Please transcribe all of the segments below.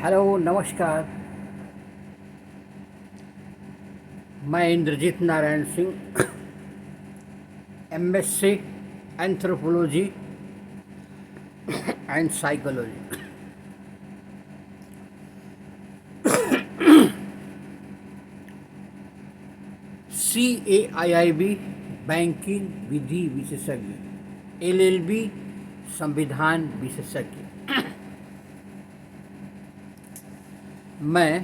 Hello नमस्कार। मैं Indrajit Narayan Singh, MSc anthropology and psychology. CAIIB banking विधि विशेषज्ञ, LLB संविधान विशेषज्ञ। मैं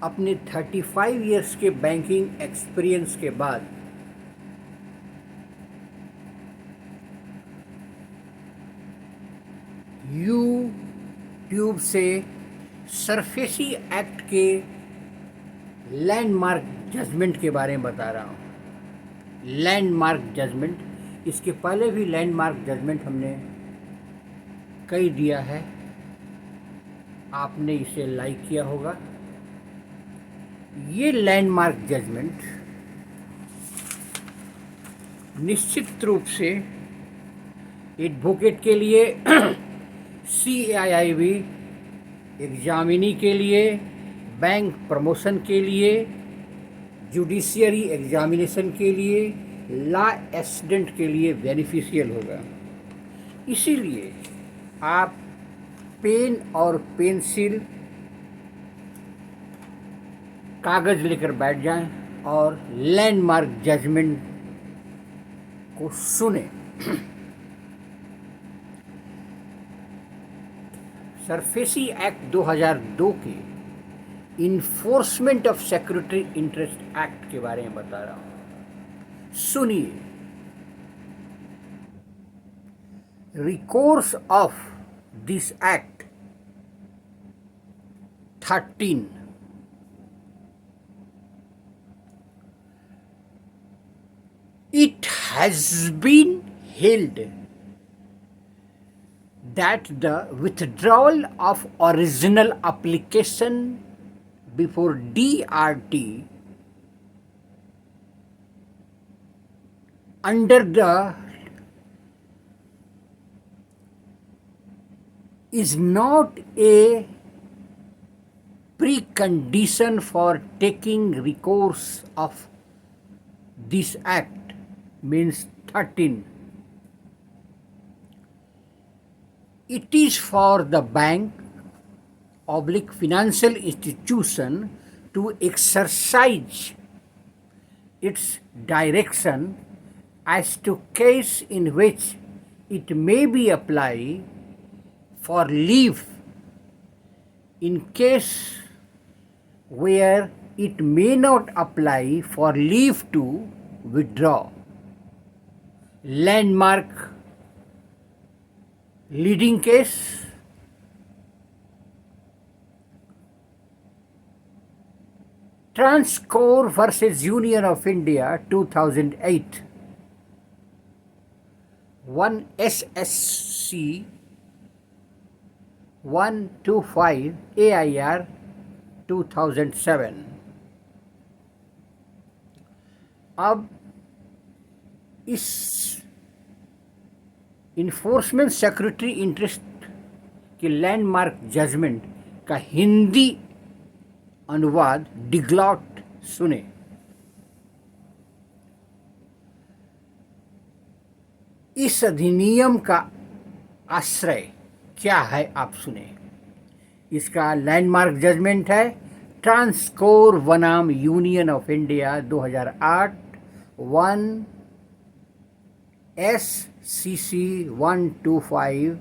अपने 35 इयर्स के बैंकिंग एक्सपीरियंस के बाद यूट्यूब से सरफेसी एक्ट के लैंडमार्क जजमेंट के बारे में बता रहा हूँ। लैंडमार्क जजमेंट, इसके पहले भी लैंडमार्क जजमेंट हमने कई दिया है, आपने इसे लाइक किया होगा। ये लैंडमार्क जजमेंट निश्चित रूप से एडवोकेट के लिए CAIIB एग्जामिनी के लिए, बैंक प्रमोशन के लिए, जुडिशियरी एग्जामिनेशन के लिए, लॉ एस्टेंट के लिए बेनिफिशियल होगा। इसीलिए आप पेन और पेंसिल कागज़ लेकर बैठ जाएं और लैंडमार्क जजमेंट को सुने। सरफेसी एक्ट 2002 के enforcement of security interest act के बारे में बता रहा हूं, सुनिए। Recourse of this act 13 it has been held that the withdrawal of original application before DRT under the is not a precondition for taking recourse of this act, means 13. It is for the bank oblique financial institution to exercise its direction as to case in which it may be applied for leave in case where it may not apply for leave to withdraw. Landmark leading case Transcore versus Union of India 2008, 1 SSC 125 AIR 2007। अब इस enforcement security interest के landmark judgement का हिंदी अनुवाद diglot सुने। इस अधिनियम का आश्रय क्या है आप सुने। इसका लैंडमार्क जजमेंट है ट्रांसकोर बनाम union of India 2008, 1 SCC 125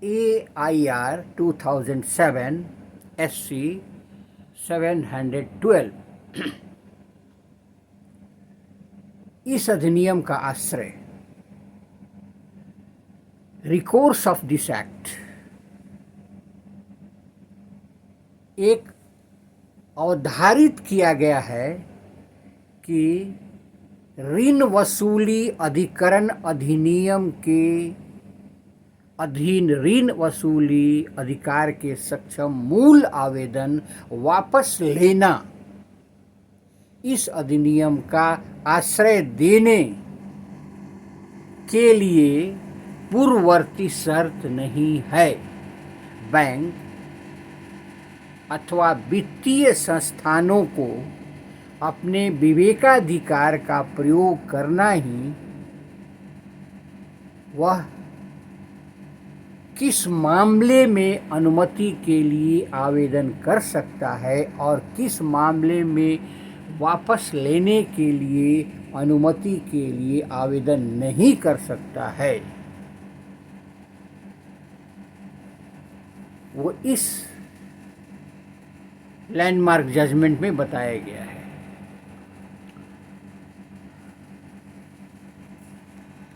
AIR 2007 SC 712। इस अधिनियम का आश्रय रिकोर्स ऑफ दिस एक्ट एक अवधारित किया गया है कि ऋण वसूली अधिकरण अधिनियम के अधीन ऋण वसूली अधिकार के सक्षम मूल आवेदन वापस लेना इस अधिनियम का आश्रय देने के लिए पूर्ववर्ती शर्त नहीं है। बैंक अथवा वित्तीय संस्थानों को अपने विवेकाधिकार का प्रयोग करना ही वह किस मामले में अनुमति के लिए आवेदन कर सकता है और किस मामले में वापस लेने के लिए अनुमति के लिए आवेदन नहीं कर सकता है, वो इस लैंडमार्क जजमेंट में बताया गया है।